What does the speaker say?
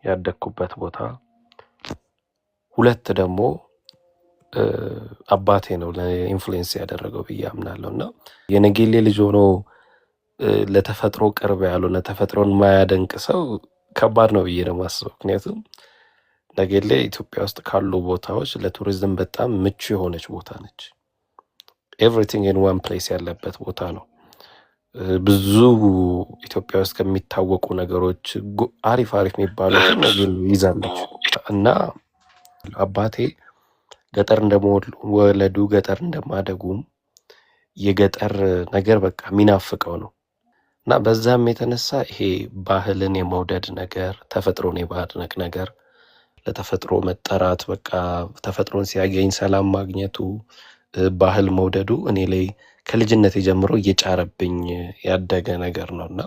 ያደኩበት ቦታ፣ ሁለት ደግሞ አባቴ ነው ለኢንፍሉዌንስ ያደረገው ብዬ አምናለሁና የነጌሌ ልጅ ሆኖ ለተፈጥሮ ቅርብ ያልሆነ ተፈጥሮን ማያደንቅ ሰው ከባድ ነው ብዬ ነው የማስበው። ምክንያቱም ነጌሌ ኢትዮጵያ ውስጥ ካሉ ቦታዎች ለቱሪዝም በጣም ምቹ የሆነች ቦታ ነች። ኤቭሪቲንግ ኢን ዋን ፕሌስ ያለበት ቦታ ነው። ብዙ ኢትዮጵያ ውስጥ ከሚታወቁ ነገሮች አሪፍ የሚባሉትን ነጌሌ ይዛለች እና አባቴ ገጠር እንደመወለዱ ገጠር እንደማደጉም የገጠር ነገር በቃ የሚናፍቀው ነው እና በዛም የተነሳ ይሄ ባህልን የመውደድ ነገር፣ ተፈጥሮን የማድነቅ ነገር፣ ለተፈጥሮ መጠራት፣ በቃ ተፈጥሮን ሲያገኝ ሰላም ማግኘቱ፣ ባህል መውደዱ እኔ ላይ ከልጅነት ጀምሮ እየጫረብኝ ያደገ ነገር ነውና